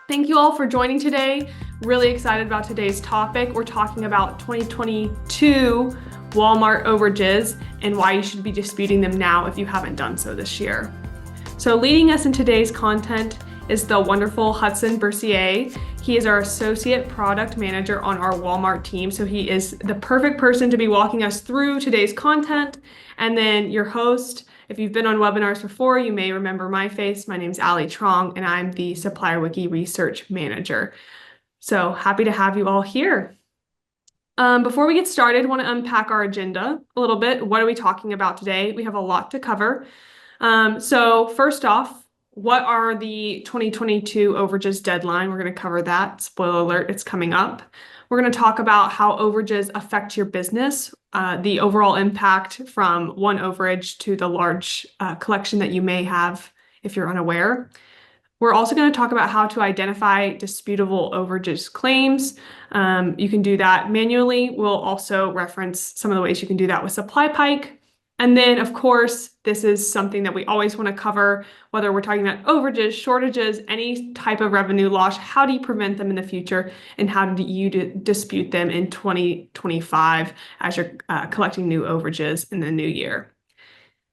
Thank you all for joining today. Really excited about today's topic. We're talking about 2022 Walmart overages and why you should be disputing them now if you haven't done so this year. So leading us in today's content is the wonderful Hudson Bercier. He is our associate product manager on our Walmart team. So he is the perfect person to be walking us through today's content. And then your host, if you've been on webinars before, you may remember my face. My name is Allie Trong, and I'm the Supplier Wiki Research Manager. So happy to have you all here. Before we get started, I want to unpack our agenda a little bit. What are we talking about today? We have a lot to cover. So first off, what are the 2022 overages deadline? We're going to cover that. Spoiler alert, it's coming up. We're going to talk about how overages affect your business, the overall impact from one overage to the large collection that you may have if you're unaware. We're also going to talk about how to identify disputable overages claims. You can do that manually. We'll also reference some of the ways you can do that with SupplyPike. And then, of course, this is something that we always want to cover, whether we're talking about overages, shortages, any type of revenue loss. How do you prevent them in the future? And how do you dispute them in 2025 as you're collecting new overages in the new year?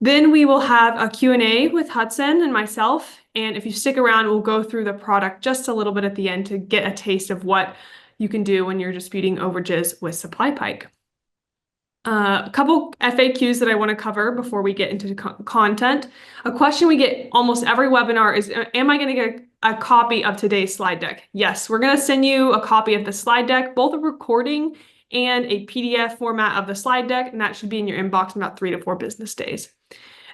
Then we will have a Q&A with Hudson and myself. And if you stick around, we'll go through the product just a little bit at the end to get a taste of what you can do when you're disputing overages with SupplyPike. A couple FAQs that I want to cover before we get into the content. A question we get almost every webinar is, am I going to get a copy of today's slide deck? Yes, we're going to send you a copy of the slide deck, both a recording and a PDF format of the slide deck, and that should be in your inbox in about 3 to 4 business days.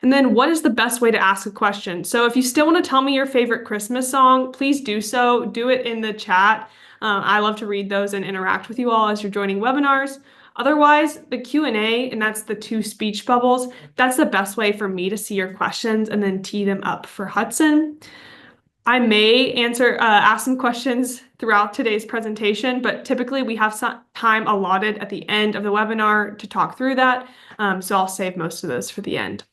And then what is the best way to ask a question? So if you still want to tell me your favorite Christmas song, please do so. Do it in the chat. I love to read those and interact with you all as you're joining webinars. Otherwise, the Q&A, and that's the 2 speech bubbles, that's the best way for me to see your questions and then tee them up for Hudson. I may ask some questions throughout today's presentation, but typically we have some time allotted at the end of the webinar to talk through that. So I'll save most of those for the end.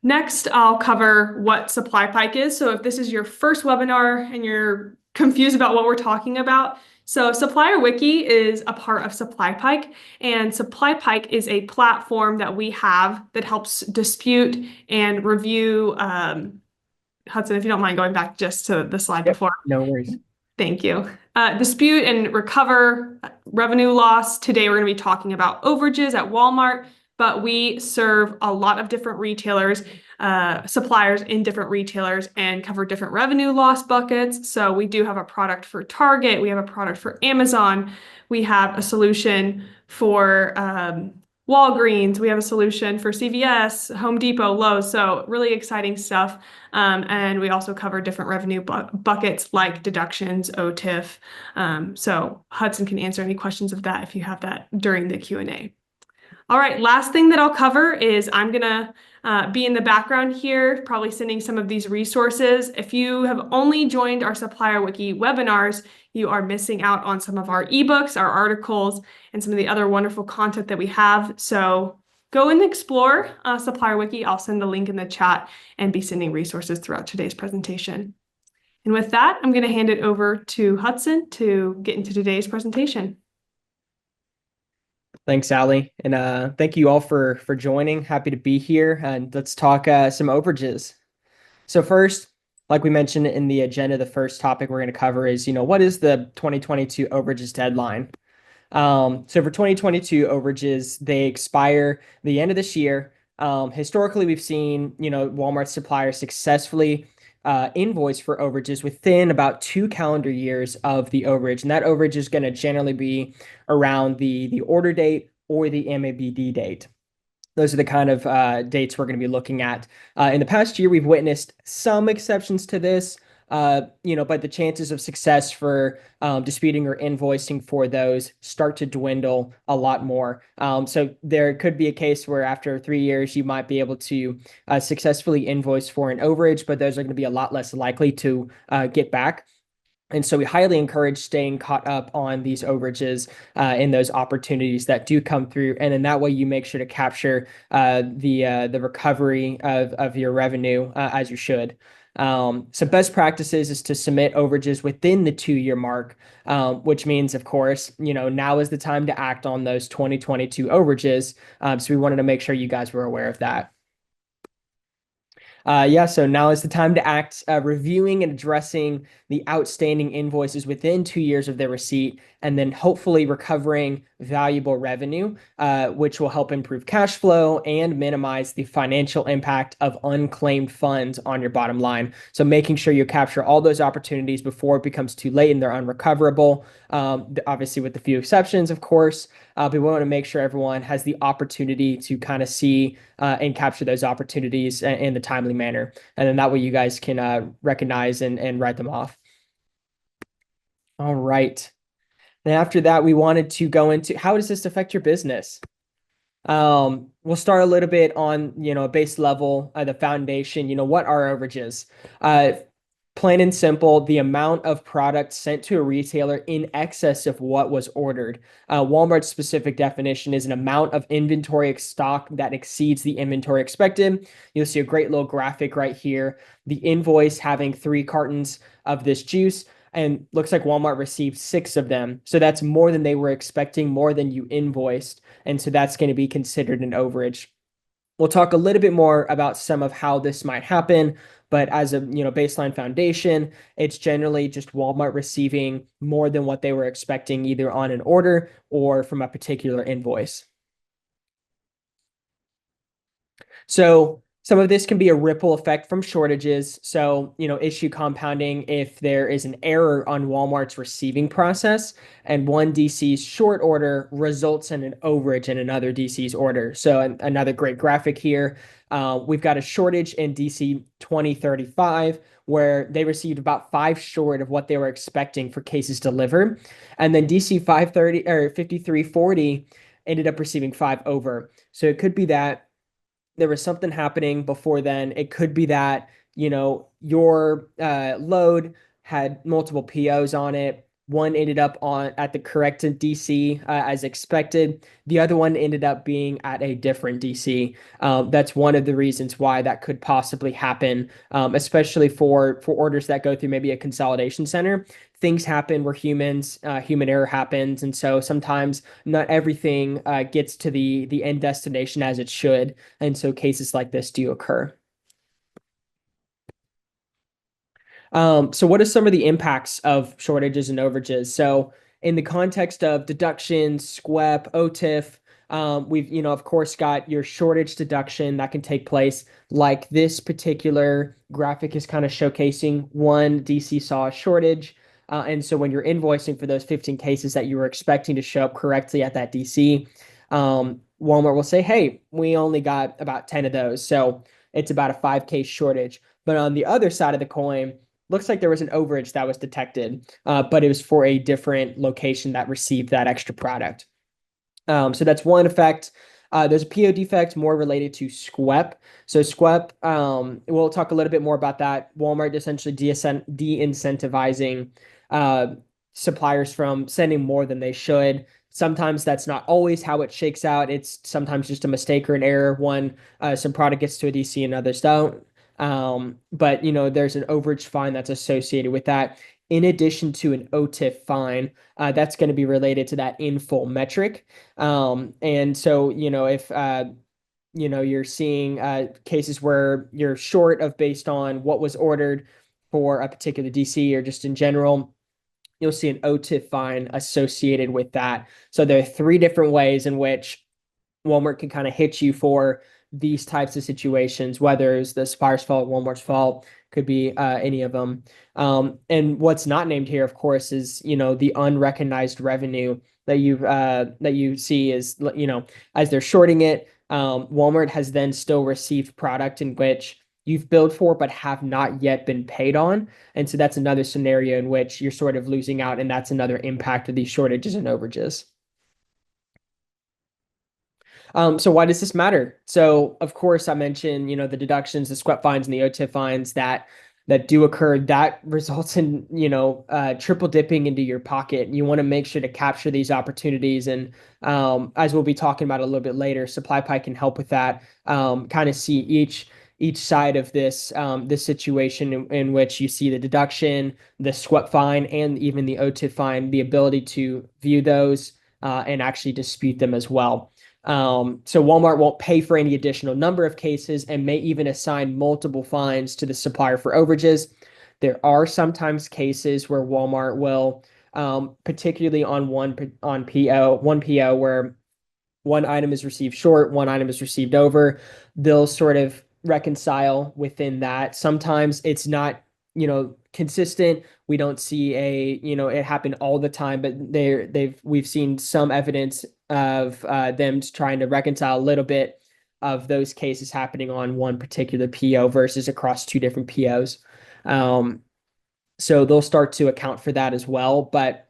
Next, I'll cover what SupplyPike is. So if this is your first webinar and you're confused about what we're talking about, so Supplier Wiki is a part of SupplyPike, and SupplyPike is a platform that we have that helps dispute and review. Hudson, if you don't mind going back just to the slide before. No worries. Thank you. Dispute and recover revenue loss. Today we're going to be talking about overages at Walmart, but we serve a lot of different retailers, suppliers in different retailers, and cover different revenue loss buckets. So we do have a product for Target. We have a product for Amazon. We have a solution for Walgreens. We have a solution for CVS, Home Depot, Lowe's. So really exciting stuff. And we also cover different revenue buckets like deductions, OTIF. So Hudson can answer any questions of that if you have that during the Q&A. All right, last thing that I'll cover is I'm going to be in the background here, probably sending some of these resources. If you have only joined our Supplier Wiki webinars, you are missing out on some of our ebooks, our articles, and some of the other wonderful content that we have. So go and explore Supplier Wiki. I'll send the link in the chat and be sending resources throughout today's presentation. And with that, I'm going to hand it over to Hudson to get into today's presentation. Thanks, Allie. And thank you all for joining. Happy to be here. And let's talk some overages. So first, like we mentioned in the agenda, the first topic we're going to cover is, what is the 2022 overages deadline? So for 2022 overages, they expire the end of this year. Historically, we've seen, Walmart suppliers successfully invoice for overages within about 2 calendar years of the overage. And that overage is going to generally be around the order date or the MABD date. Those are the kind of dates we're going to be looking at. In the past year, we've witnessed some exceptions to this, but the chances of success for disputing or invoicing for those start to dwindle a lot more. So there could be a case where after 3 years, you might be able to successfully invoice for an overage, but those are going to be a lot less likely to get back. And so we highly encourage staying caught up on these overages and those opportunities that do come through. And in that way, you make sure to capture the recovery of your revenue as you should. So best practices is to submit overages within the 2-year mark, which means, of course, now is the time to act on those 2022 overages. So we wanted to make sure you guys were aware of that. Yeah, so now is the time to act, reviewing and addressing the outstanding invoices within 2 years of their receipt, and then hopefully recovering valuable revenue, which will help improve cash flow and minimize the financial impact of unclaimed funds on your bottom line. So making sure you capture all those opportunities before it becomes too late and they're unrecoverable. Obviously, with a few exceptions, of course, but we want to make sure everyone has the opportunity to kind of see and capture those opportunities in the timely manner. And then that way you guys can recognize and write them off. All right. Then after that, we wanted to go into how does this affect your business? We'll start a little bit on, a base level, the foundation, what are overages? Plain and simple, the amount of product sent to a retailer in excess of what was ordered. Walmart's specific definition is an amount of inventory stock that exceeds the inventory expected. You'll see a great little graphic right here. The invoice having 3 cartons of this juice, and looks like Walmart received 6 of them. So that's more than they were expecting, more than you invoiced. And so that's going to be considered an overage. We'll talk a little bit more about some of how this might happen, but as a baseline foundation, it's generally just Walmart receiving more than what they were expecting, either on an order or from a particular invoice. So some of this can be a ripple effect from shortages. So, issue compounding if there is an error on Walmart's receiving process and one DC's short order results in an overage in another DC's order. So another great graphic here. We've got a shortage in DC 2035 where they received about 5 short of what they were expecting for cases delivered. And then DC 530 or 5340 ended up receiving 5 over. So it could be that there was something happening before then. It could be that, your load had multiple POs on it. One ended up at the correct DC as expected. The other one ended up being at a different DC. That's one of the reasons why that could possibly happen, especially for orders that go through maybe a consolidation center. Things happen. We're humans. Human error happens, and so sometimes not everything gets to the end destination as it should, and so cases like this do occur. So what are some of the impacts of shortages and overages? So in the context of deductions, SQEP, OTIF, we've, of course, got your shortage deduction that can take place. Like this particular graphic is kind of showcasing one DC saw a shortage. And so when you're invoicing for those 15 cases that you were expecting to show up correctly at that DC, Walmart will say, hey, we only got about 10 of those. So it's about a 5 case shortage. But on the other side of the coin, looks like there was an overage that was detected, but it was for a different location that received that extra product. So that's one effect. There's a PO defect more related to SQEP. So SQEP, we'll talk a little bit more about that. Walmart essentially de-incentivizing suppliers from sending more than they should. Sometimes that's not always how it shakes out. It's sometimes just a mistake or an error. Some product gets to a DC and others don't. But there's an overage fine that's associated with that. In addition to an OTIF fine, that's going to be related to that in full metric. And so, if you're seeing cases where you're short of based on what was ordered for a particular DC or just in general, you'll see an OTIF fine associated with that. So there are 3 different ways in which Walmart can kind of hit you for these types of situations, whether it's the supplier's fault, Walmart's fault, could be any of them. And what's not named here, of course, is the unrecognized revenue that you see is as they're shorting it. Walmart has then still received product in which you've billed for but have not yet been paid on, and so that's another scenario in which you're sort of losing out, and that's another impact of these shortages and overages. So why does this matter? So of course I mentioned, the deductions, the SQEP fines and the OTIF fines that do occur, that results in, triple dipping into your pocket. You want to make sure to capture these opportunities. And as we'll be talking about a little bit later, SupplyPike can help with that. Kind of see each side of this situation in which you see the deduction, the SWEP fine, and even the OTIF fine, the ability to view those and actually dispute them as well. So Walmart won't pay for any additional number of cases and may even assign multiple fines to the supplier for overages. There are sometimes cases where Walmart will, particularly on one PO where one item is received short, one item is received over. They'll sort of reconcile within that. Sometimes it's not, consistent. We don't see it happen all the time, but we've seen some evidence of them trying to reconcile a little bit of those cases happening on one particular PO versus across two different POs. So they'll start to account for that as well, but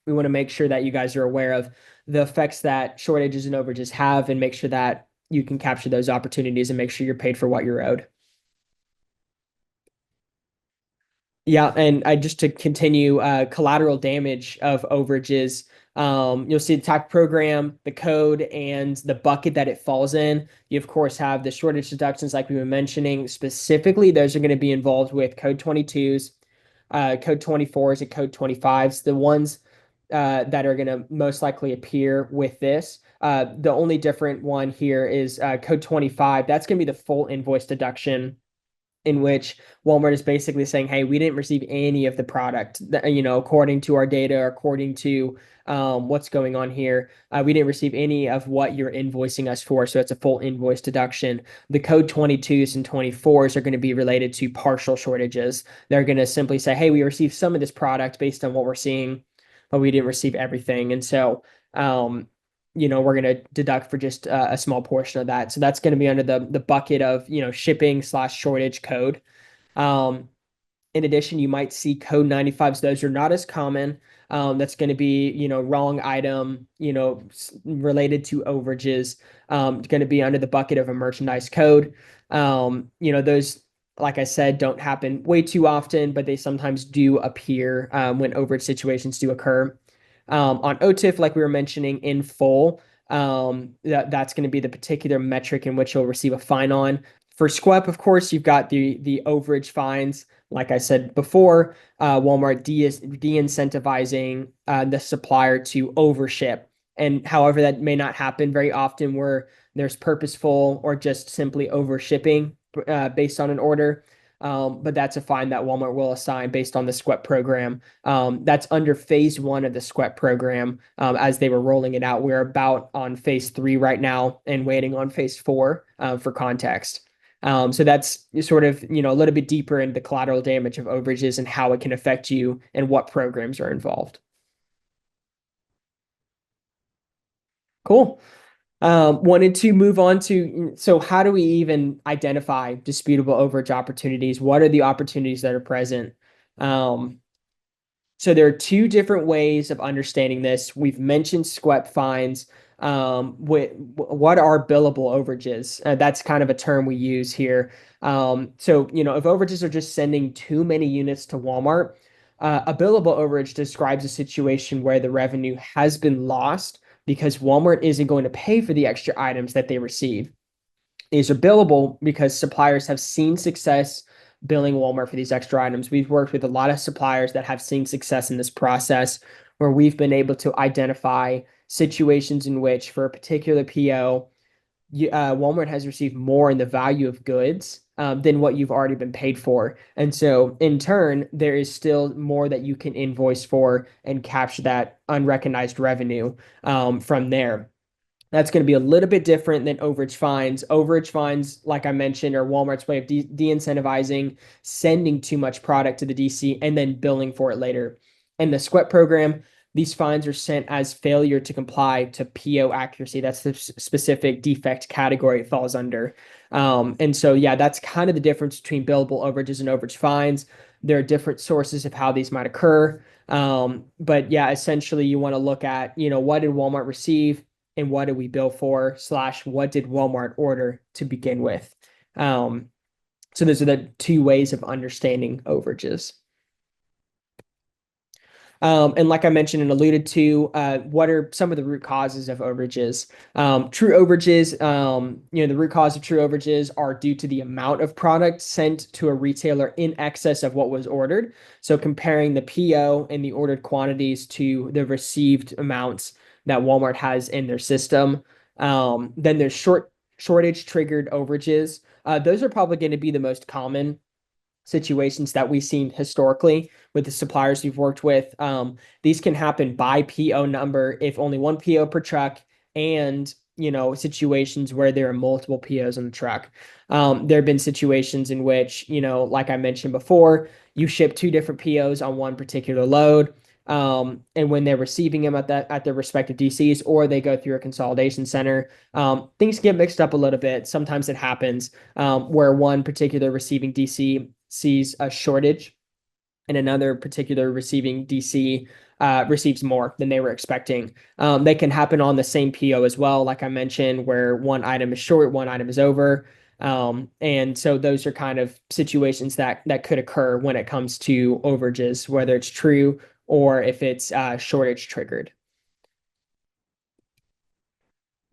we want to make sure that you guys are aware of the effects that shortages and overages have and make sure that you can capture those opportunities and make sure you're paid for what you're owed. Yeah, and just to continue, collateral damage of overages. You'll see the type program, the code, and the bucket that it falls in. You, of course, have the shortage deductions like we were mentioning. Specifically, those are going to be involved with code 22s, code 24s, and code 25s. The ones that are going to most likely appear with this. The only different one here is code 25. That's going to be the full invoice deduction, in which Walmart is basically saying, hey, we didn't receive any of the product, according to our data, according to what's going on here. We didn't receive any of what you're invoicing us for. So it's a full invoice deduction. The code 22s and 24s are going to be related to partial shortages. They're going to simply say, hey, we received some of this product based on what we're seeing, but we didn't receive everything. And so, we're going to deduct for just a small portion of that. So that's going to be under the bucket of, shipping/shortage code. In addition, you might see code 95s. Those are not as common. That's going to be, wrong item, related to overages. Going to be under the bucket of a merchandise code. Those, like I said, don't happen way too often, but they sometimes do appear when overage situations do occur. On OTIF, like we were mentioning, in full, that's going to be the particular metric in which you'll receive a fine on. For SQEP, of course, you've got the overage fines. Like I said before, Walmart de-incentivizing the supplier to overship. And however, that may not happen very often where there's purposeful or just simply overshipping based on an order. But that's a fine that Walmart will assign based on the SQEP program. That's under phase 1 of the SQEP program as they were rolling it out. We're about on phase 3 right now and waiting on phase 4 for context. So that's sort of, a little bit deeper into the collateral damage of overages and how it can affect you and what programs are involved. Cool. Wanted to move on to, so how do we even identify disputable overage opportunities? What are the opportunities that are present? So there are two different ways of understanding this. We've mentioned SQEP fines. What are billable overages? That's kind of a term we use here. So, if overages are just sending too many units to Walmart, a billable overage describes a situation where the revenue has been lost because Walmart isn't going to pay for the extra items that they receive. These are billable because suppliers have seen success billing Walmart for these extra items. We've worked with a lot of suppliers that have seen success in this process where we've been able to identify situations in which for a particular PO, Walmart has received more in the value of goods than what you've already been paid for. And so in turn, there is still more that you can invoice for and capture that unrecognized revenue from there. That's going to be a little bit different than overage fines. Overage fines, like I mentioned, are Walmart's way of de-incentivizing sending too much product to the DC and then billing for it later. In the SQEP program, these fines are sent as failure to comply to PO accuracy. That's the specific defect category it falls under. And so, yeah, that's kind of the difference between billable overages and overage fines. There are different sources of how these might occur. But yeah, essentially you want to look at, what did Walmart receive and what did we bill for / what did Walmart order to begin with? So those are the two ways of understanding overages. And like I mentioned and alluded to, what are some of the root causes of overages? True overages, the root cause of true overages are due to the amount of product sent to a retailer in excess of what was ordered. So comparing the PO and the ordered quantities to the received amounts that Walmart has in their system. Then there's shortage triggered overages. Those are probably going to be the most common situations that we've seen historically with the suppliers we've worked with. These can happen by PO number if only one PO per truck, and situations where there are multiple POs on the truck. There have been situations in which, like I mentioned before, you ship two different POs on one particular load. And when they're receiving them at their respective DCs, or they go through a consolidation center, things get mixed up a little bit. Sometimes it happens where one particular receiving DC sees a shortage and another particular receiving DC receives more than they were expecting. They can happen on the same PO as well, like I mentioned, where one item is short, one item is over. And so those are kind of situations that could occur when it comes to overages, whether it's true or if it's shortage triggered.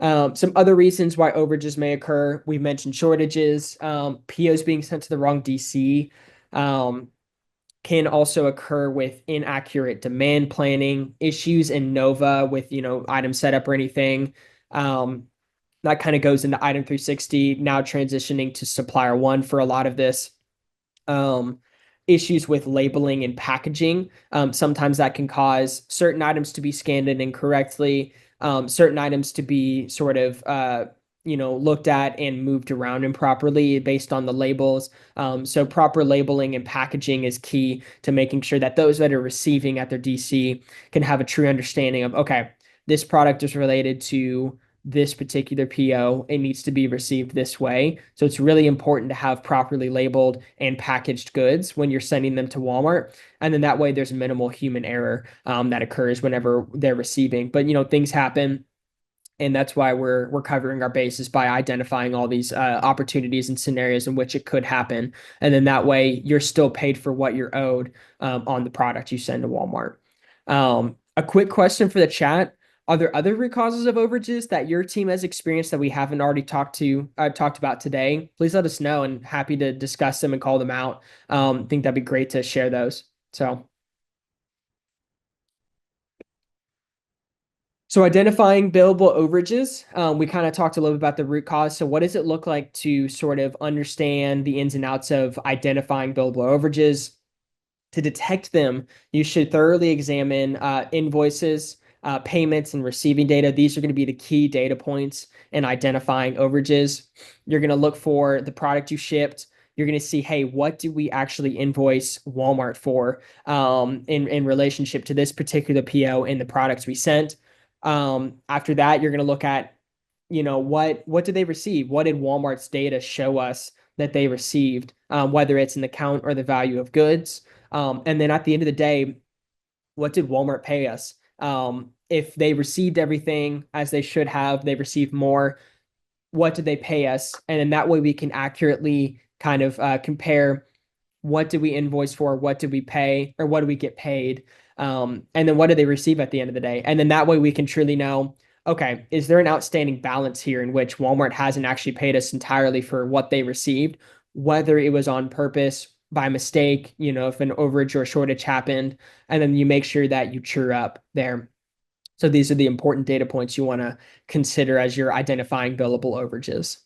Some other reasons why overages may occur, we mentioned shortages, POs being sent to the wrong DC, can also occur with inaccurate demand planning, issues in Nova with, item setup or anything. That kind of goes into item 360, now transitioning to supplier one for a lot of this. Issues with labeling and packaging. Sometimes that can cause certain items to be scanned in incorrectly, certain items to be sort of looked at and moved around improperly based on the labels. So proper labeling and packaging is key to making sure that those that are receiving at their DC can have a true understanding of, okay, this product is related to this particular PO. It needs to be received this way. So it's really important to have properly labeled and packaged goods when you're sending them to Walmart. And then that way there's minimal human error that occurs whenever they're receiving. But, things happen. And that's why we're covering our bases by identifying all these opportunities and scenarios in which it could happen. And then that way you're still paid for what you're owed on the product you send to Walmart. A quick question for the chat. Are there other root causes of overages that your team has experienced that we haven't already talked about today? Please let us know, and happy to discuss them and call them out. I think that'd be great to share those. So identifying billable overages, we kind of talked a little bit about the root cause. So what does it look like to sort of understand the ins and outs of identifying billable overages? To detect them, you should thoroughly examine invoices, payments, and receiving data. These are going to be the key data points in identifying overages. You're going to look for the product you shipped. You're going to see, hey, what do we actually invoice Walmart for in relationship to this particular PO and the products we sent. After that, you're going to look at, what did they receive? What did Walmart's data show us that they received, whether it's in the count or the value of goods? And then at the end of the day, what did Walmart pay us? If they received everything as they should have, they received more, what did they pay us? And then that way we can accurately kind of compare what did we invoice for, what did we pay, or what did we get paid? And then what did they receive at the end of the day? And then that way we can truly know, okay, is there an outstanding balance here in which Walmart hasn't actually paid us entirely for what they received, whether it was on purpose, by mistake, if an overage or a shortage happened, and then you make sure that you true up there. So these are the important data points you want to consider as you're identifying billable overages.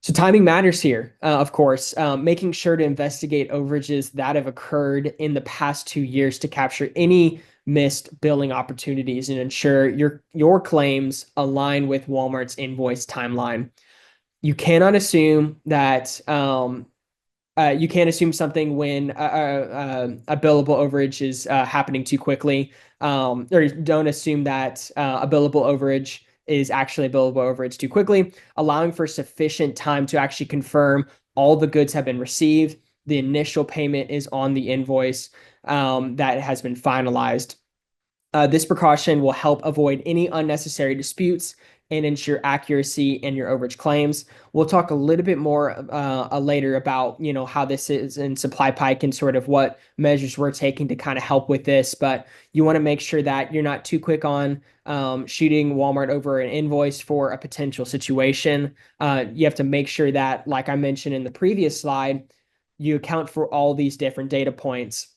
So timing matters here, of course, making sure to investigate overages that have occurred in the past 2 years to capture any missed billing opportunities and ensure your claims align with Walmart's invoice timeline. You cannot assume that you can't assume something when a billable overage is happening too quickly, or don't assume that a billable overage is actually a billable overage too quickly, allowing for sufficient time to actually confirm all the goods have been received. The initial payment is on the invoice that has been finalized. This precaution will help avoid any unnecessary disputes and ensure accuracy in your overage claims. We'll talk a little bit more later about, how this is in SupplyPike and sort of what measures we're taking to kind of help with this. But you want to make sure that you're not too quick on shooting Walmart over an invoice for a potential situation. You have to make sure that, like I mentioned in the previous slide, you account for all these different data points.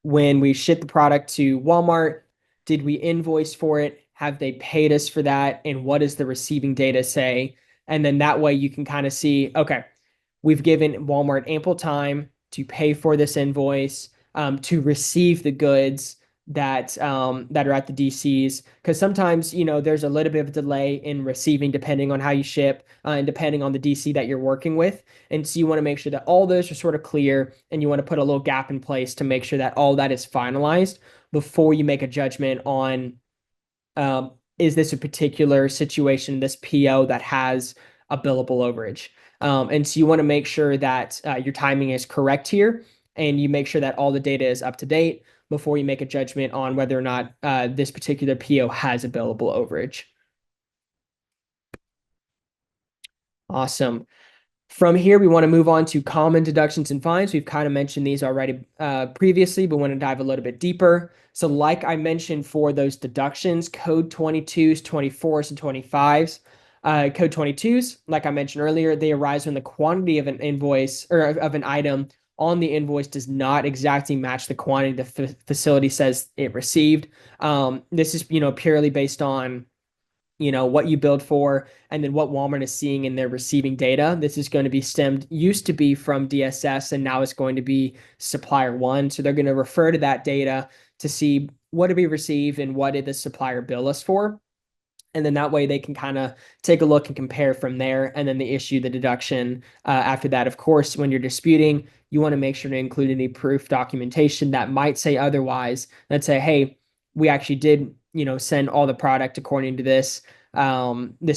When we ship the product to Walmart, did we invoice for it? Have they paid us for that? And what does the receiving data say? And then that way you can kind of see, okay, we've given Walmart ample time to pay for this invoice, to receive the goods that are at the DCs. Because sometimes, there's a little bit of a delay in receiving depending on how you ship and depending on the DC that you're working with. And so you want to make sure that all those are sort of clear, and you want to put a little gap in place to make sure that all that is finalized before you make a judgment on is this a particular situation, this PO that has a billable overage. And so you want to make sure that your timing is correct here, and you make sure that all the data is up to date before you make a judgment on whether or not this particular PO has a billable overage. Awesome. From here, we want to move on to common deductions and fines. We've kind of mentioned these already previously, but want to dive a little bit deeper. So like I mentioned for those deductions, code 22s, 24s, and 25s. Code 22s, like I mentioned earlier, they arise when the quantity of an invoice or of an item on the invoice does not exactly match the quantity the facility says it received. This is, purely based on what you billed for, and then what Walmart is seeing in their receiving data. This is going to be used to be from DSS, and now it's going to be supplier one. So they're going to refer to that data to see what did we receive and what did the supplier bill us for. And then that way they can kind of take a look and compare from there. And then they issue the deduction after that. Of course, when you're disputing, you want to make sure to include any proof documentation that might say otherwise. Let's say, hey, we actually did, send all the product according to this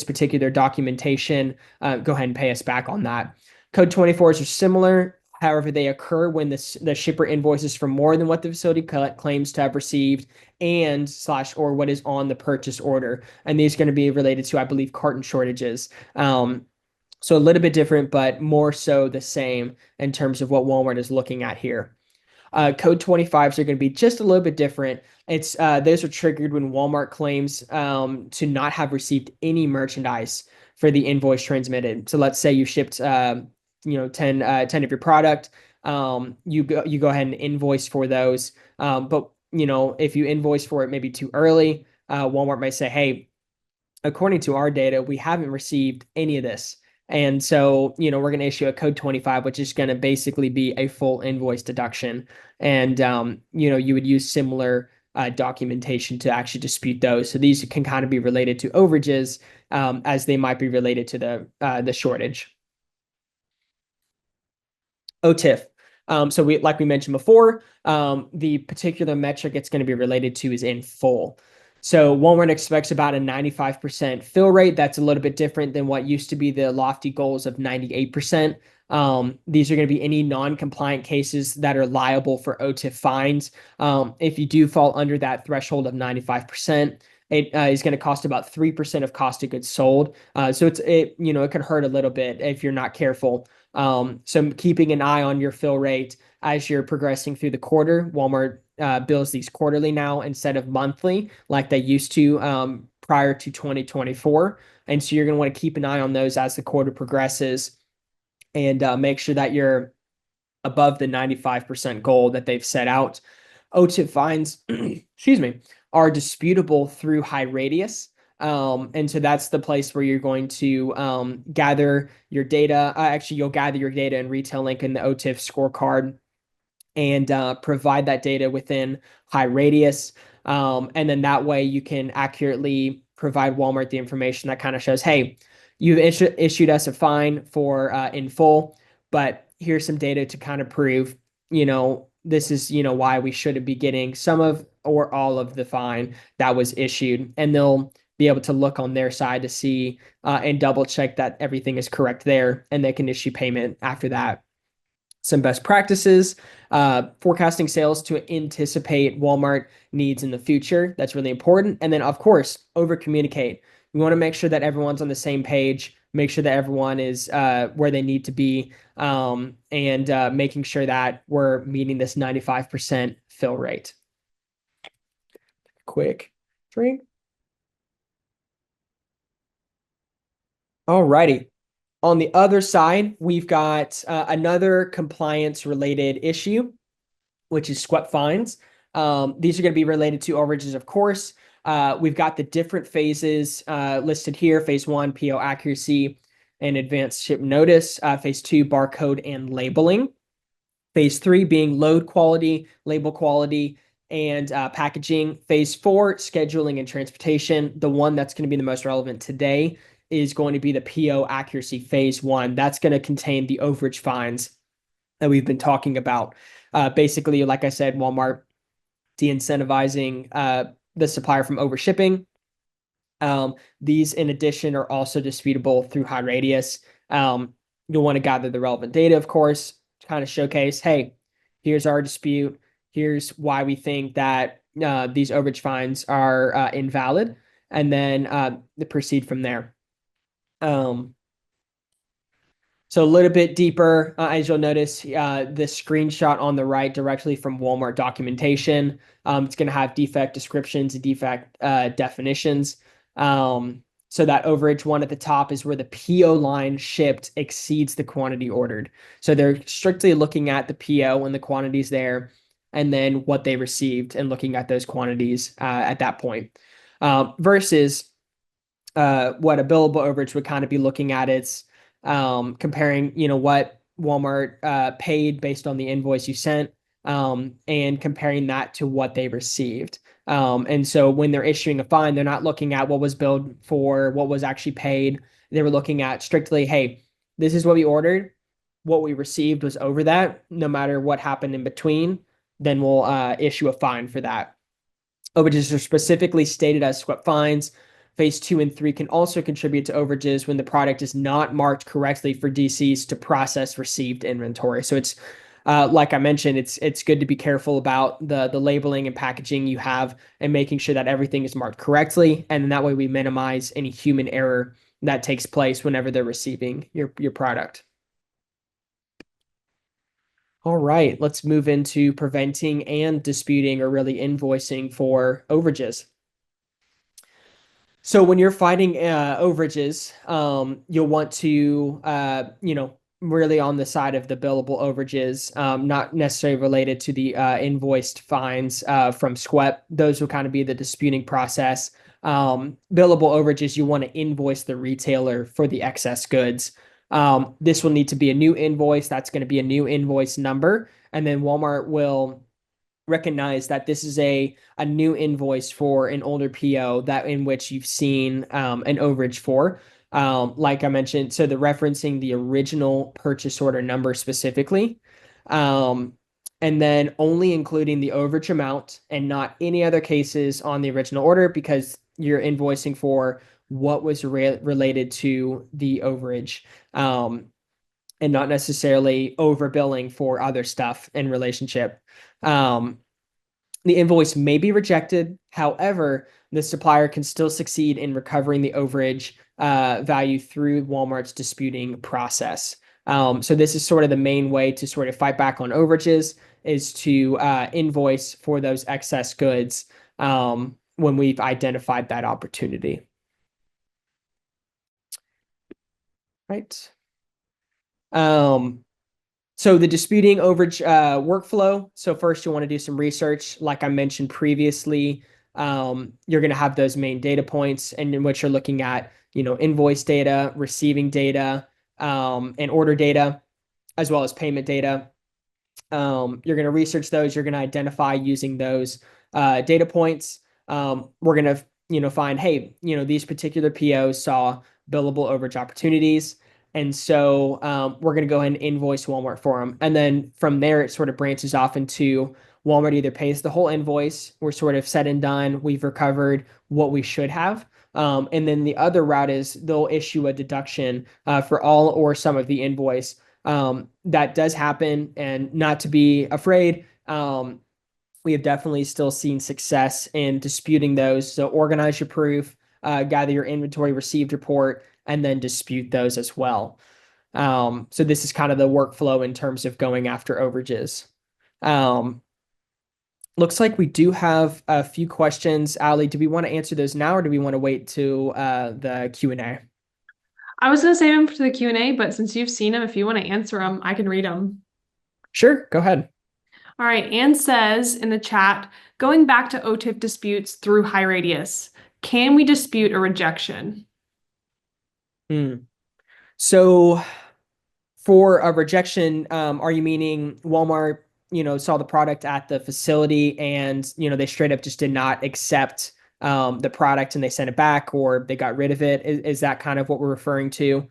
particular documentation. Go ahead and pay us back on that. Code 24s are similar. However, they occur when the shipper invoices for more than what the facility claims to have received and / or what is on the purchase order. And these are going to be related to, I believe, carton shortages. So a little bit different, but more so the same in terms of what Walmart is looking at here. Code 25s are going to be just a little bit different. Those are triggered when Walmart claims to not have received any merchandise for the invoice transmitted. So let's say you shipped 10 of your product. You go ahead and invoice for those. But if you invoice for it maybe too early, Walmart might say, hey, according to our data, we haven't received any of this. And so, we're going to issue a code 25, which is going to basically be a full invoice deduction. And, you would use similar documentation to actually dispute those. So these can kind of be related to overages as they might be related to the shortage. OTIF. So like we mentioned before, the particular metric it's going to be related to is in full. So Walmart expects about a 95% fill rate. That's a little bit different than what used to be the lofty goals of 98%. These are going to be any non-compliant cases that are liable for OTIF fines. If you do fall under that threshold of 95%, it is going to cost about 3% of cost of goods sold. So it can hurt a little bit if you're not careful. So keeping an eye on your fill rate as you're progressing through the quarter. Walmart bills these quarterly now instead of monthly like they used to prior to 2024. And so you're going to want to keep an eye on those as the quarter progresses and make sure that you're above the 95% goal that they've set out. OTIF fines, excuse me, are disputable through high radius. And so that's the place where you're going to gather your data. Actually, you'll gather your data in Retail Link in the OTIF scorecard and provide that data within high radius. And then that way you can accurately provide Walmart the information that kind of shows, hey, you've issued us a fine for in full, but here's some data to kind of prove, this is, why we shouldn't be getting some of or all of the fine that was issued. And they'll be able to look on their side to see and double check that everything is correct there, and they can issue payment after that. Some best practices, forecasting sales to anticipate Walmart needs in the future. That's really important. And then, of course, over communicate. We want to make sure that everyone's on the same page, make sure that everyone is where they need to be, and making sure that we're meeting this 95% fill rate. Quick drink. All righty. On the other side, we've got another compliance related issue, which is SWEP fines. These are going to be related to overages, of course. We've got the different phases listed here. Phase 1, PO accuracy and advanced ship notice. Phase 2, barcode and labeling. Phase 3 being load quality, label quality, and packaging. Phase 4, scheduling and transportation. The one that's going to be the most relevant today is going to be the PO accuracy phase 1. That's going to contain the overage fines that we've been talking about. Basically, like I said, Walmart de-incentivizing the supplier from overshipping. These, in addition, are also disputable through high radius. You'll want to gather the relevant data, of course, to kind of showcase, hey, here's our dispute. Here's why we think that these overage fines are invalid, and then proceed from there. So a little bit deeper, as you'll notice, the screenshot on the right directly from Walmart documentation. It's going to have defect descriptions and defect definitions. So that overage one at the top is where the PO line shipped exceeds the quantity ordered. So they're strictly looking at the PO and the quantities there, and then what they received and looking at those quantities at that point. Versus what a billable overage would kind of be looking at. It's comparing, what Walmart paid based on the invoice you sent, and comparing that to what they received. And so when they're issuing a fine, they're not looking at what was billed for, what was actually paid. They were looking at strictly, hey, this is what we ordered. What we received was over that. No matter what happened in between, then we'll issue a fine for that. Overages are specifically stated as SWEP fines. Phase 2 and 3 can also contribute to overages when the product is not marked correctly for DCs to process received inventory. So it's like I mentioned, it's good to be careful about the labeling and packaging you have and making sure that everything is marked correctly. And that way we minimize any human error that takes place whenever they're receiving your product. All right, let's move into preventing and disputing or really invoicing for overages. So when you're fighting overages, you'll want to, really on the side of the billable overages, not necessarily related to the invoiced fines from SWEP. Those will kind of be the disputing process. Billable overages, you want to invoice the retailer for the excess goods. This will need to be a new invoice. That's going to be a new invoice number. And then Walmart will recognize that this is a new invoice for an older PO that in which you've seen an overage for. Like I mentioned, so the referencing the original purchase order number specifically, and then only including the overage amount and not any other cases on the original order because you're invoicing for what was related to the overage, and not necessarily overbilling for other stuff in relationship. The invoice may be rejected. However, the supplier can still succeed in recovering the overage value through Walmart's disputing process. So this is sort of the main way to sort of fight back on overages is to invoice for those excess goods when we've identified that opportunity. Right. So the disputing overage workflow. So first you want to do some research. Like I mentioned previously, you're going to have those main data points and in which you're looking at, invoice data, receiving data, and order data, as well as payment data. You're going to research those. You're going to identify using those data points. We're going to, find, hey, these particular POs saw billable overage opportunities. And so we're going to go ahead and invoice Walmart for them. And then from there, it sort of branches off into Walmart either pays the whole invoice, we're sort of said and done, we've recovered what we should have. And then the other route is they'll issue a deduction for all or some of the invoice. That does happen, and not to be afraid. We have definitely still seen success in disputing those. So organize your proof. gather your inventory received report, and then dispute those as well. So this is kind of the workflow in terms of going after overages. Um, Looks like we do have a few questions. Allie, do we want to answer those now or do we want to wait to the Q&A? I was gonna save them for the Q&A, but since you've seen them, if you want to answer them, I can read them. Sure, go ahead. All right, Anne says in the chat, going back to OTIF disputes through high radius, can we dispute a rejection? Hmm. So for a rejection, are you meaning Walmart, saw the product at the facility and, they straight up just did not accept the product and they sent it back or they got rid of it? Is that kind of what we're referring to?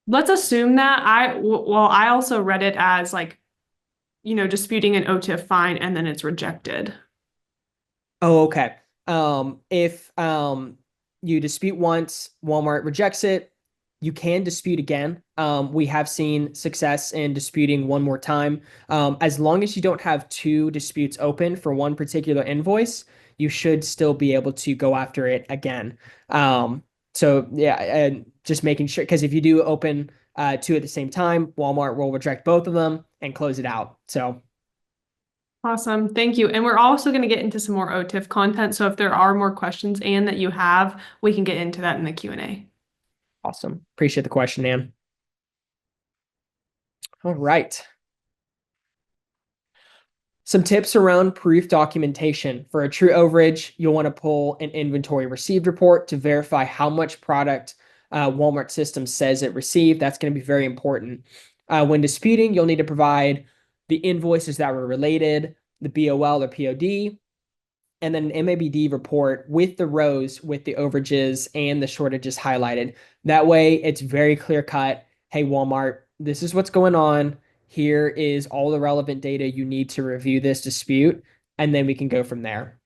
Let's assume that I also read it as like, disputing an OTIF fine and then it's rejected. Oh, okay. If you dispute once, Walmart rejects it, you can dispute again. We have seen success in disputing one more time. As long as you don't have two disputes open for one particular invoice, you should still be able to go after it again. So yeah, and just making sure, because if you do open two at the same time, Walmart will reject both of them and close it out. So Awesome. Thank you. And we're also going to get into some more OTIF content. So if there are more questions, Anne, that you have, we can get into that in the Q&A. awesome. Appreciate the question, Ann. All right. Some tips around proof documentation. For a true overage, you'll want to pull an inventory received report to verify how much product Walmart system says it received. That's going to be very important. When disputing, you'll need to provide the invoices that were related, the BOL or POD, and then an MABD report with the rows with the overages and the shortages highlighted. That way, it's very clear cut. Hey, Walmart, this is what's going on. Here is all the relevant data you need to review this dispute, and then we can go from there.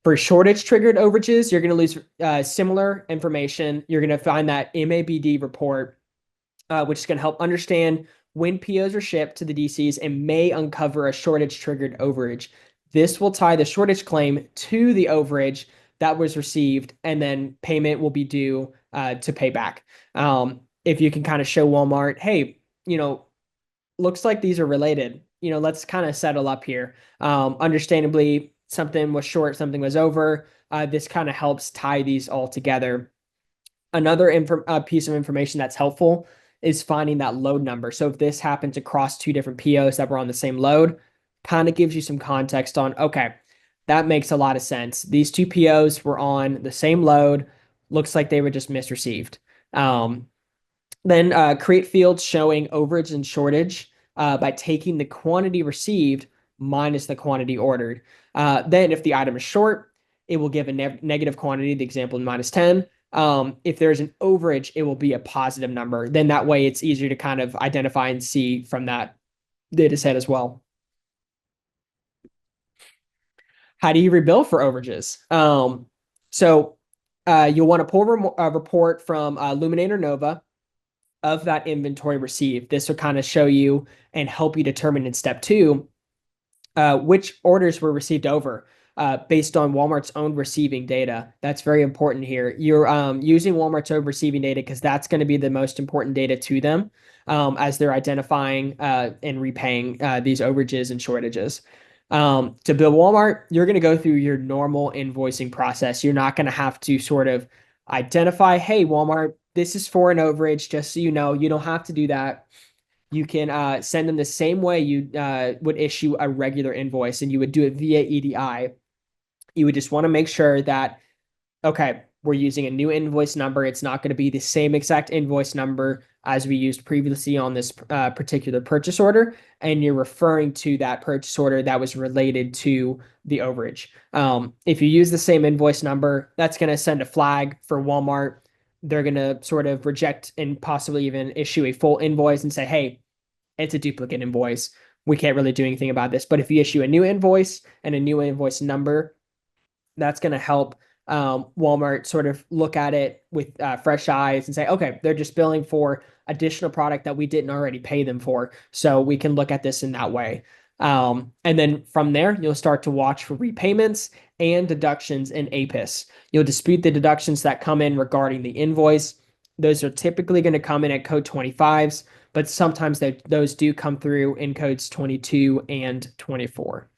For shortage triggered overages, you're going to lose similar information. You're going to find that MABD report, which is going to help understand when POs are shipped to the DCs and may uncover a shortage triggered overage. This will tie the shortage claim to the overage that was received, and then payment will be due to pay back. If you can kind of show Walmart, hey, looks like these are related. Let's kind of settle up here. Understandably, something was short, something was over. This kind of helps tie these all together. Another piece of information that's helpful is finding that load number. So if this happens across two different POs that were on the same load, kind of gives you some context on, okay, that makes a lot of sense. These two POs were on the same load. Looks like they were just misreceived. Then create fields showing overage and shortage by taking the quantity received minus the quantity ordered. Then if the item is short, it will give a negative quantity, the example minus 10. If there's an overage, it will be a positive number. Then that way it's easier to kind of identify and see from that data set as well. How do you rebill for overages? So you'll want to pull a report from Luminator Nova of that inventory received. This will kind of show you and help you determine in step 2 which orders were received over based on Walmart's own receiving data. That's very important here. You're using Walmart's own receiving data because that's going to be the most important data to them as they're identifying and repaying these overages and shortages. To bill Walmart, you're going to go through your normal invoicing process. You're not going to have to sort of identify, hey, Walmart, this is for an overage, just so you know. You don't have to do that. You can send them the same way you would issue a regular invoice, and you would do it via EDI. You would just want to make sure that, okay, we're using a new invoice number. It's not going to be the same exact invoice number as we used previously on this particular purchase order, and you're referring to that purchase order that was related to the overage. If you use the same invoice number, that's going to send a flag for Walmart. They're going to sort of reject and possibly even issue a full invoice and say, hey, it's a duplicate invoice. We can't really do anything about this. But if you issue a new invoice and a new invoice number, that's going to help Walmart sort of look at it with fresh eyes and say, okay, they're just billing for additional product that we didn't already pay them for. So we can look at this in that way. And then from there, you'll start to watch for repayments and deductions in APIS. You'll dispute the deductions that come in regarding the invoice. Those are typically going to come in at code 25s, but sometimes those do come through in codes 22 and 24.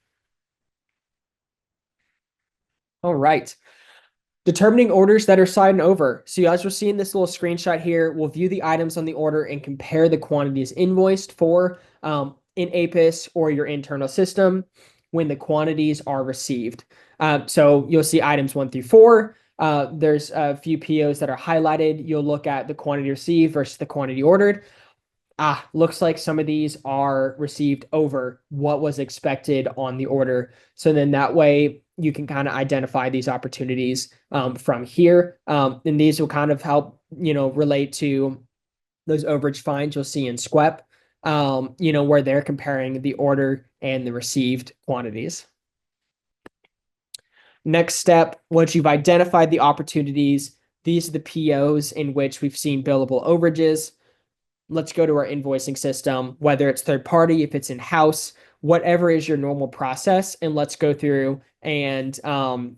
All right. Determining orders that are signed over. So as we're seeing this little screenshot here, we'll view the items on the order and compare the quantities invoiced for in APIS or your internal system when the quantities are received. So you'll see items 1 through 4. There's a few POs that are highlighted. You'll look at the quantity received versus the quantity ordered. Looks like some of these are received over what was expected on the order. So then that way you can kind of identify these opportunities from here. And these will kind of help, relate to those overage finds you'll see in SQEP, where they're comparing the order and the received quantities. Next step, once you've identified the opportunities, these are the POs in which we've seen billable overages. Let's go to our invoicing system, whether it's third party, if it's in-house, whatever is your normal process, and let's go through and go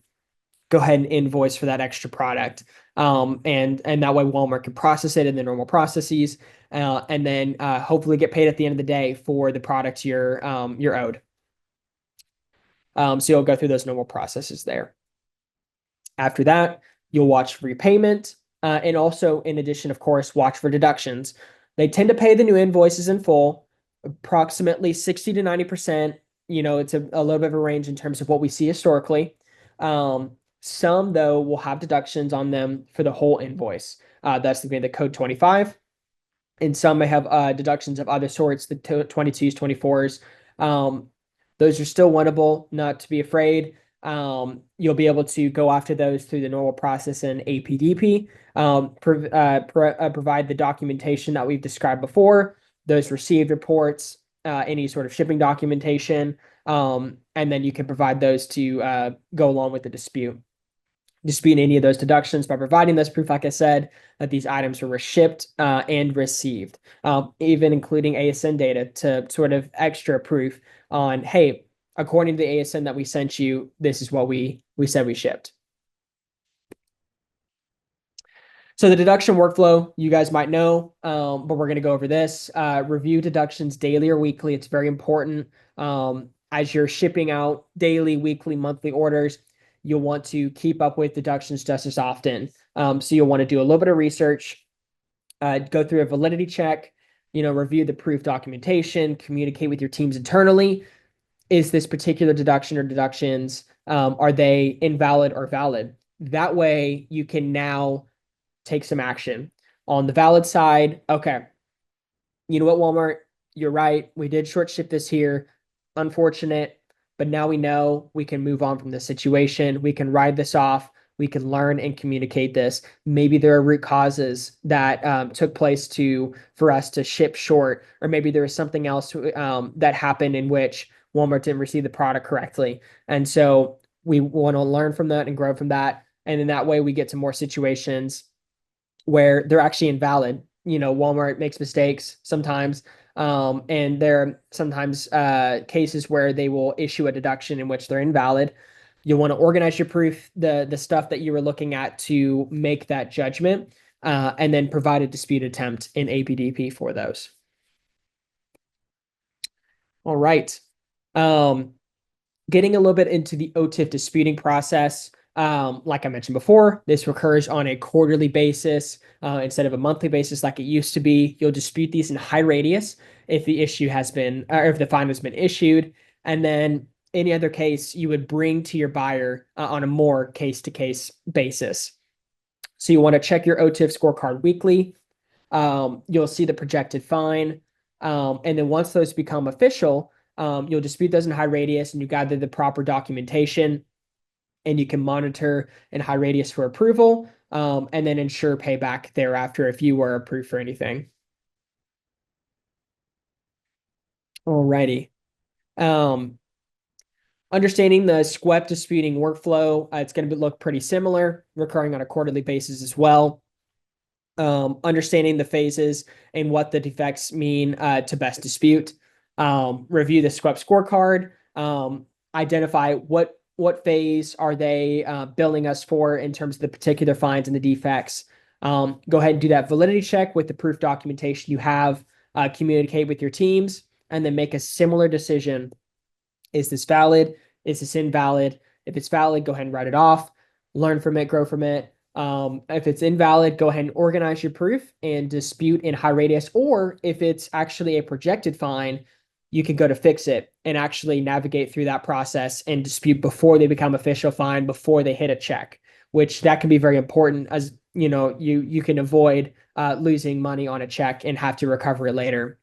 ahead and invoice for that extra product. And that way Walmart can process it in the normal processes, and then hopefully get paid at the end of the day for the product you're owed. So you'll go through those normal processes there. After that, you'll watch for repayment, and also, in addition, of course, watch for deductions. They tend to pay the new invoices in full, approximately 60 to 90%. It's a little bit of a range in terms of what we see historically. Some, though, will have deductions on them for the whole invoice. That's the code 25. And some may have deductions of other sorts, the 22s, 24s. Those are still winnable, not to be afraid. You'll be able to go after those through the normal process in APDP. Provide the documentation that we've described before, those received reports, any sort of shipping documentation, and then you can provide those to go along with the dispute any of those deductions by providing this proof, like I said, that these items were shipped and received, even including ASN data to sort of extra proof on, hey, according to the ASN that we sent you, this is what we said we shipped. So the deduction workflow, you guys might know, but we're going to go over this. Review deductions daily or weekly. It's very important. As you're shipping out daily, weekly, monthly orders, you'll want to keep up with deductions just as often. So you'll want to do a little bit of research, go through a validity check, review the proof documentation, communicate with your teams internally. Is this particular deduction or deductions, are they invalid or valid? That way you can now take some action. On the valid side, okay, you know what, Walmart, you're right. We did short ship this here. Unfortunate, but now we know we can move on from this situation. We can ride this off. We can learn and communicate this. Maybe there are root causes that took place for us to ship short, or maybe there was something else that happened in which Walmart didn't receive the product correctly. And so we want to learn from that and grow from that. And in that way, we get to more situations where they're actually invalid. Walmart makes mistakes sometimes. And there are sometimes cases where they will issue a deduction in which they're invalid. You'll want to organize your proof, the stuff that you were looking at to make that judgment, and then provide a dispute attempt in APDP for those. All right. Getting a little bit into the OTIF disputing process. Like I mentioned before, this recurs on a quarterly basis instead of a monthly basis like it used to be. You'll dispute these in high radius if the issue has been, or if the fine has been issued. And then any other case you would bring to your buyer on a more case-to-case basis. So you want to check your OTIF scorecard weekly. You'll see the projected fine. And then once those become official, you'll dispute those in high radius and you gather the proper documentation, and you can monitor in high radius for approval, and then ensure payback thereafter if you were approved for anything. Alrighty. Understanding the SQEP disputing workflow, it's going to look pretty similar, recurring on a quarterly basis as well. Understanding the phases and what the defects mean to best dispute. Review the SQEP scorecard. Identify what what phase are they billing us for in terms of the particular fines and the defects. Go ahead and do that validity check with the proof documentation you have. Communicate with your teams, and then make a similar decision. Is this valid? Is this invalid? If it's valid, go ahead and write it off. Learn from it, grow from it. If it's invalid, go ahead and organize your proof and dispute in high radius. Or if it's actually a projected fine, you can go to fix it and actually navigate through that process and dispute before they become official fine, before they hit a check, which that can be very important, as you can avoid losing money on a check and have to recover it later.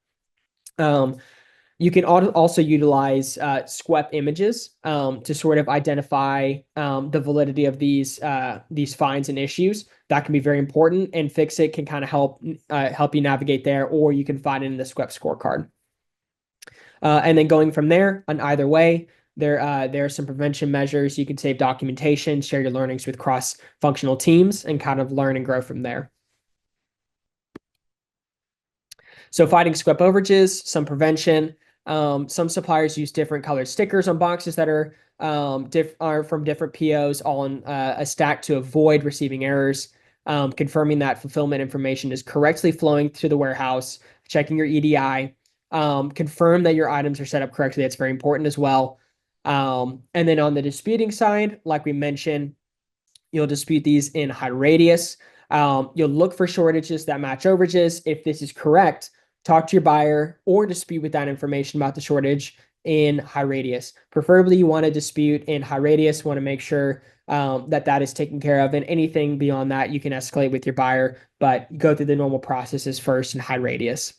You can also utilize SQEP images to sort of identify the validity of these fines and issues. That can be very important, and Fix It can kind of help you navigate there, or you can find it in the SQEP scorecard. And then going from there, on either way, there are some prevention measures. You can save documentation, share your learnings with cross-functional teams, and kind of learn and grow from there. So fighting SQEP overages, some prevention. Some suppliers use different colored stickers on boxes that are from different POs on a stack to avoid receiving errors. Confirming that fulfillment information is correctly flowing to the warehouse, checking your EDI, confirm that your items are set up correctly. That's very important as well. And then on the disputing side, like we mentioned, you'll dispute these in high radius. You'll look for shortages that match overages. If this is correct, talk to your buyer or dispute with that information about the shortage in high radius. Preferably, you want to dispute in high radius, want to make sure that is taken care of. And anything beyond that, you can escalate with your buyer, but go through the normal processes first in high radius.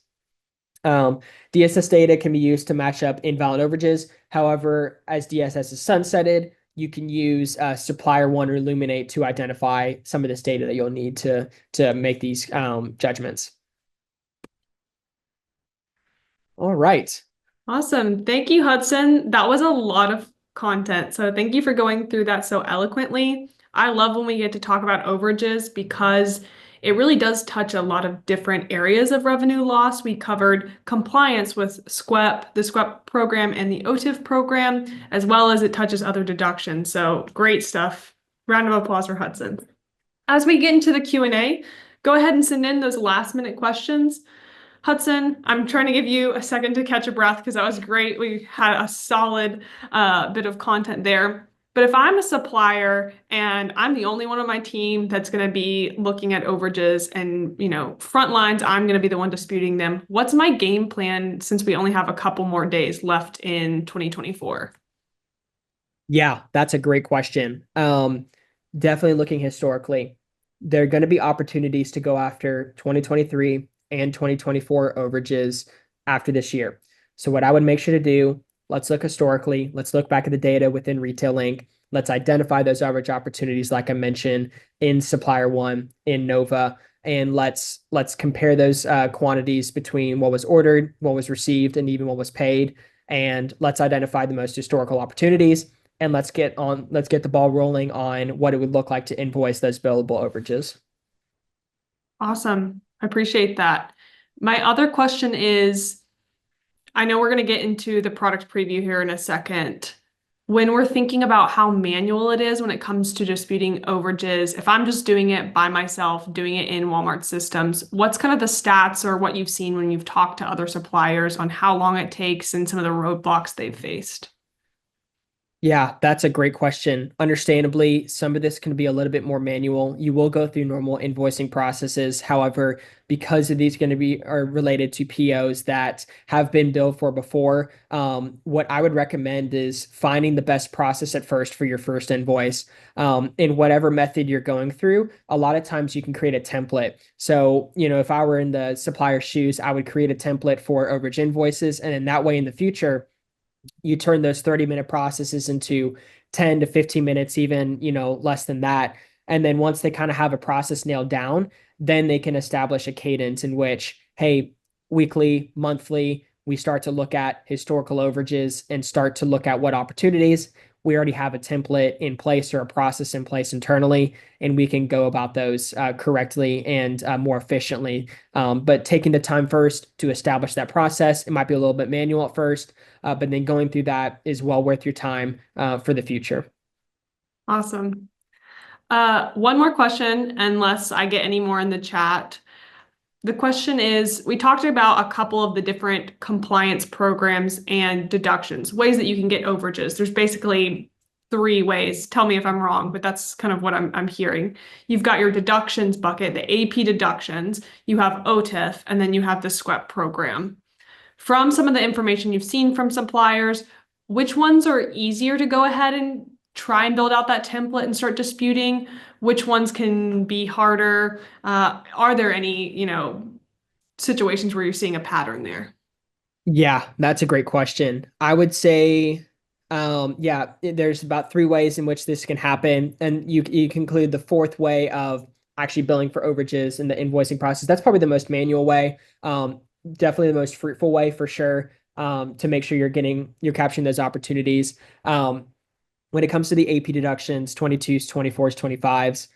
DSS data can be used to match up invalid overages. However, as DSS is sunsetted, you can use Supplier One or Illuminate to identify some of this data that you'll need to make these judgments. All right. Awesome. Thank you, Hudson. That was a lot of content. So thank you for going through that so eloquently. I love when we get to talk about overages because it really does touch a lot of different areas of revenue loss. We covered compliance with SQEP, the SQEP program, and the OTIF program, as well as it touches other deductions. So great stuff. Round of applause for Hudson. As we get into the Q&A, go ahead and send in those last minute questions. Hudson, I'm trying to give you a second to catch a breath because that was great. We had a solid bit of content there. But if I'm a supplier and I'm the only one on my team that's going to be looking at overages and, front lines, I'm going to be the one disputing them. What's my game plan since we only have a couple more days left in 2024? Yeah, that's a great question. Definitely looking historically, there are going to be opportunities to go after 2023 and 2024 overages after this year. So what I would make sure to do, let's look historically. Let's look back at the data within Retail Link. Let's identify those overage opportunities, like I mentioned, in Supplier One, in Nova, and let's compare those quantities between what was ordered, what was received, and even what was paid. And let's identify the most historical opportunities. And let's get the ball rolling on what it would look like to invoice those billable overages. Awesome. I appreciate that. My other question is, I know we're going to get into the product preview here in a second. When we're thinking about how manual it is when it comes to disputing overages, if I'm just doing it by myself, doing it in Walmart systems, what's kind of the stats or what you've seen when you've talked to other suppliers on how long it takes and some of the roadblocks they've faced? Yeah, that's a great question. Understandably, some of this can be a little bit more manual. You will go through normal invoicing processes. However, because of these are related to POs that have been billed for before, what I would recommend is finding the best process at first for your first invoice. In whatever method you're going through, a lot of times you can create a template. So, if I were in the supplier's shoes, I would create a template for overage invoices. And in that way, in the future, you turn those 30-minute processes into 10 to 15 minutes, even, less than that. And then once they kind of have a process nailed down, then they can establish a cadence in which, hey, weekly, monthly, we start to look at historical overages and start to look at what opportunities. We already have a template in place or a process in place internally, and we can go about those correctly and more efficiently. But taking the time first to establish that process, it might be a little bit manual at first, but then going through that is well worth your time for the future. Awesome. One more question, unless I get any more in the chat. The question is, we talked about a couple of the different compliance programs and deductions, ways that you can get overages. There's basically three ways. Tell me if I'm wrong, but that's kind of what I'm hearing. You've got your deductions bucket, the AP deductions, you have OTIF, and then you have the SWEP program. From some of the information you've seen from suppliers, which ones are easier to go ahead and try and build out that template and start disputing? Which ones can be harder? Are there any, situations where you're seeing a pattern there? Yeah, that's a great question. I would say, yeah, there's about three ways in which this can happen, and you can include the fourth way of actually billing for overages in the invoicing process. That's probably the most manual way. Definitely the most fruitful way for sure. To make sure you're capturing those opportunities. When it comes to the AP deductions, 22s, 24s, 25s,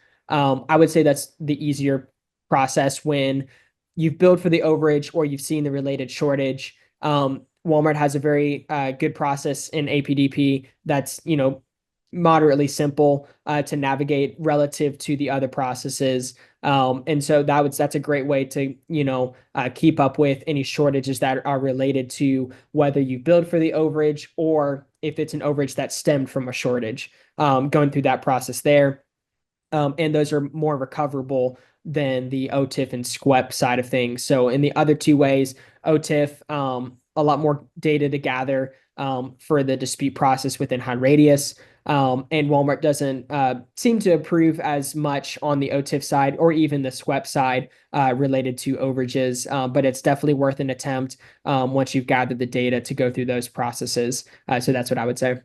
I would say that's the easier process when you've billed for the overage or you've seen the related shortage. Walmart has a very good process in APDP that's, moderately simple to navigate relative to the other processes. And so that's a great way to, keep up with any shortages that are related to whether you billed for the overage or if it's an overage that stemmed from a shortage, going through that process there. And those are more recoverable than the OTIF and SQEP side of things. So in the other two ways, OTIF, a lot more data to gather for the dispute process within HUD-Radius. And Walmart doesn't seem to approve as much on the OTIF side or even the SWEP side related to overages, but it's definitely worth an attempt once you've gathered the data to go through those processes. So that's what I would say.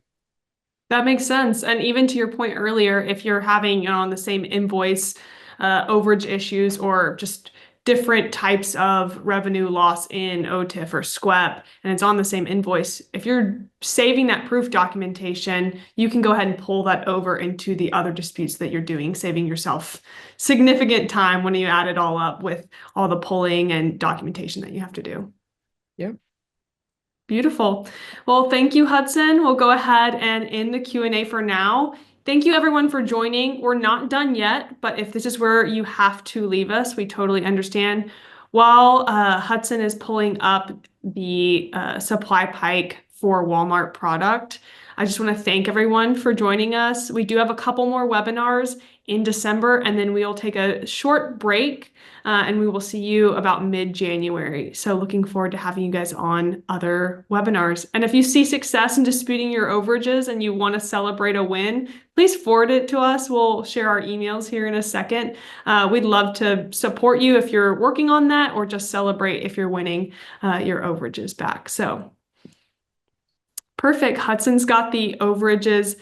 That makes sense. And even to your point earlier, if you're having, on the same invoice, overage issues or just different types of revenue loss in OTIF or SQEP, and it's on the same invoice, if you're saving that proof documentation, you can go ahead and pull that over into the other disputes that you're doing, saving yourself significant time when you add it all up with all the pulling and documentation that you have to do. Yeah. Beautiful. Well, thank you, Hudson. We'll go ahead and end the Q&A for now. Thank you everyone for joining. We're not done yet, but if this is where you have to leave us, we totally understand. While Hudson is pulling up the SupplyPike for Walmart product, I just want to thank everyone for joining us. We do have a couple more webinars in December, and then we'll take a short break and we will see you about mid-January. So looking forward to having you guys on other webinars. And if you see success in disputing your overages and you want to celebrate a win, please forward it to us. We'll share our emails here in a second. We'd love to support you if you're working on that or just celebrate if you're winning your overages back. So perfect. Hudson's got the overages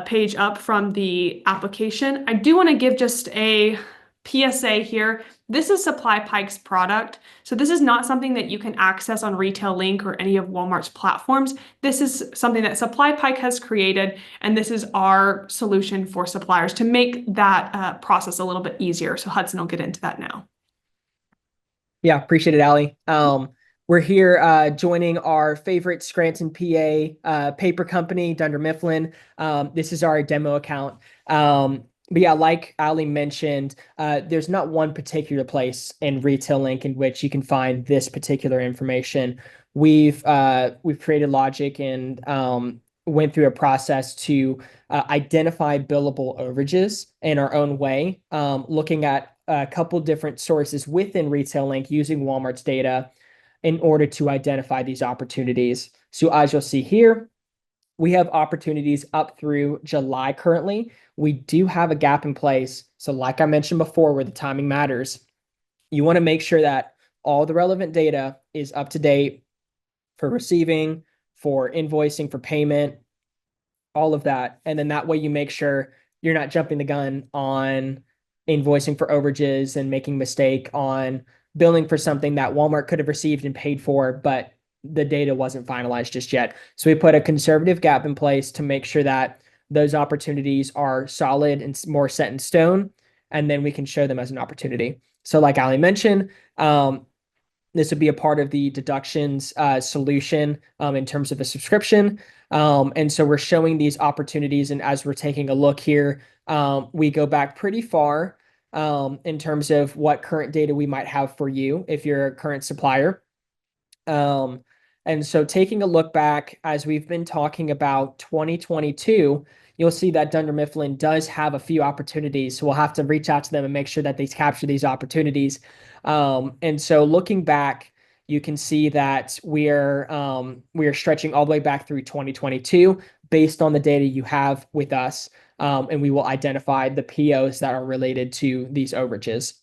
page up from the application. I do want to give just a PSA here. This is SupplyPike's product. So this is not something that you can access on Retail Link or any of Walmart's platforms. This is something that SupplyPike has created, and this is our solution for suppliers to make that process a little bit easier. So Hudson will get into that now. Yeah, appreciate it, Allie. We're here joining our favorite Scranton, PA paper company, Dunder Mifflin. This is our demo account. But yeah, like Ali mentioned, there's not one particular place in Retail Link in which you can find this particular information. We've created logic and went through a process to identify billable overages in our own way, looking at a couple different sources within Retail Link using Walmart's data in order to identify these opportunities. So as you'll see here, we have opportunities up through July currently. We do have a gap in place. So like I mentioned before, where the timing matters, you want to make sure that all the relevant data is up to date for receiving, for invoicing, for payment, all of that. And then that way you make sure you're not jumping the gun on invoicing for overages and making mistake on billing for something that Walmart could have received and paid for, but the data wasn't finalized just yet. So we put a conservative gap in place to make sure that those opportunities are solid and more set in stone, and then we can show them as an opportunity. So like Ali mentioned, This would be a part of the deductions solution in terms of a subscription. And so we're showing these opportunities. And as we're taking a look here, we go back pretty far in terms of what current data we might have for you if you're a current supplier. And so taking a look back, as we've been talking about 2022, you'll see that Dunder Mifflin does have a few opportunities. So we'll have to reach out to them and make sure that they capture these opportunities. And so looking back, you can see that we are stretching all the way back through 2022 based on the data you have with us. And we will identify the POs that are related to these overages.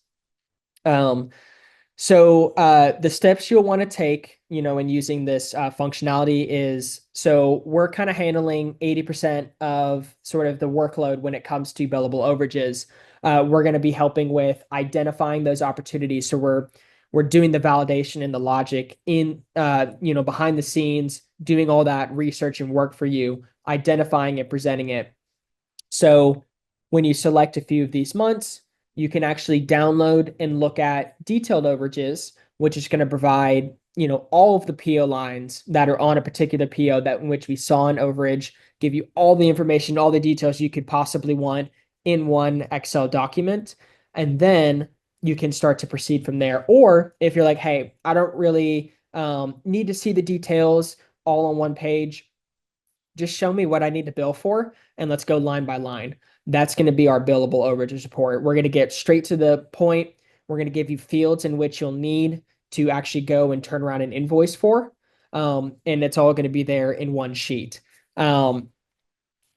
So the steps you'll want to take, in using this functionality is, so we're kind of handling 80% of sort of the workload when it comes to billable overages. We're going to be helping with identifying those opportunities. So we're doing the validation and the logic in, behind the scenes, doing all that research and work for you, identifying it, presenting it. So when you select a few of these months, you can actually download and look at detailed overages, which is going to provide, all of the PO lines that are on a particular PO that in which we saw an overage, give you all the information, all the details you could possibly want in one Excel document. And then you can start to proceed from there. Or if you're like, hey, I don't really need to see the details all on one page, just show me what I need to bill for, and let's go line by line. That's going to be our billable overages report. We're going to get straight to the point. We're going to give you fields in which you'll need to actually go and turn around an invoice for. And it's all going to be there in one sheet. And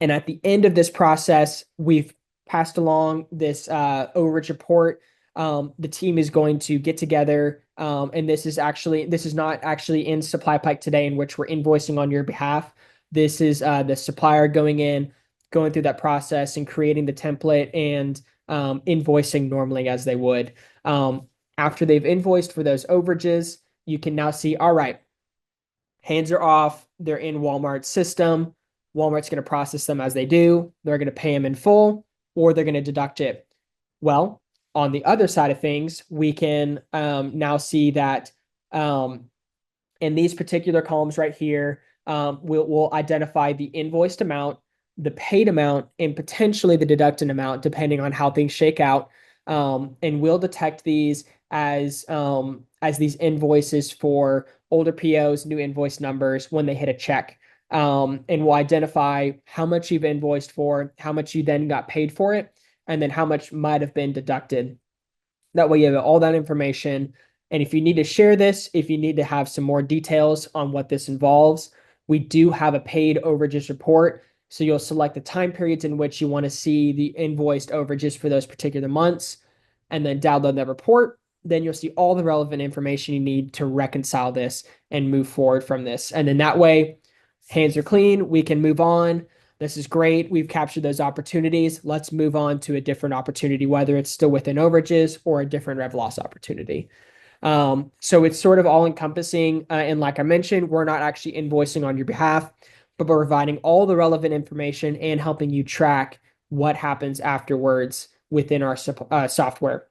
at the end of this process, we've passed along this overage report. The team is going to get together, and this is not actually in SupplyPike today, in which we're invoicing on your behalf. This is the supplier going through that process and creating the template and invoicing normally as they would. After they've invoiced for those overages, you can now see, all right, hands are off. They're in Walmart's system. Walmart's going to process them as they do. They're going to pay them in full, or they're going to deduct it. Well, on the other side of things, we can now see that in these particular columns right here, we'll identify the invoiced amount, the paid amount, and potentially the deducted amount, depending on how things shake out. And we'll detect these as these invoices for older POs, new invoice numbers when they hit a check. And we'll identify how much you've invoiced for, how much you then got paid for it, and then how much might have been deducted. That way you have all that information. And if you need to share this, if you need to have some more details on what this involves, we do have a paid overages report. So you'll select the time periods in which you want to see the invoiced overages for those particular months, and then download that report. Then you'll see all the relevant information you need to reconcile this and move forward from this. And then that way, hands are clean. We can move on. This is great. We've captured those opportunities. Let's move on to a different opportunity, whether it's still within overages or a different rev loss opportunity. So it's sort of all encompassing. And like I mentioned, we're not actually invoicing on your behalf, but we're providing all the relevant information and helping you track what happens afterwards within our software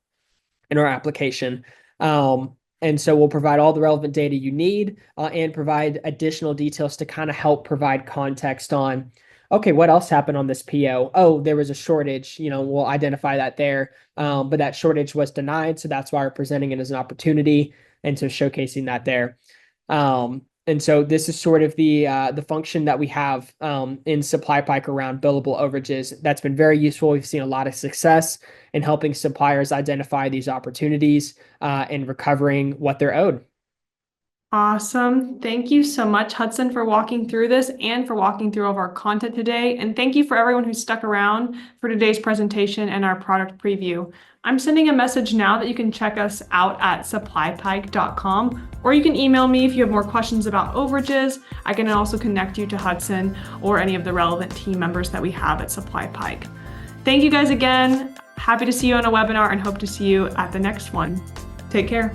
in our application. And so we'll provide all the relevant data you need and provide additional details to kind of help provide context on, okay, what else happened on this PO? Oh, there was a shortage. We'll identify that there. But that shortage was denied. So that's why we're presenting it as an opportunity. And so showcasing that there. And so this is sort of the function that we have in SupplyPike around billable overages. That's been very useful. We've seen a lot of success in helping suppliers identify these opportunities and recovering what they're owed. Awesome. Thank you so much, Hudson, for walking through this and for walking through all of our content today. And thank you for everyone who stuck around for today's presentation and our product preview. I'm sending a message now that you can check us out at supplypike.com, or you can email me if you have more questions about overages. I can also connect you to Hudson or any of the relevant team members that we have at SupplyPike. Thank you guys again. Happy to see you on a webinar and hope to see you at the next one. Take care.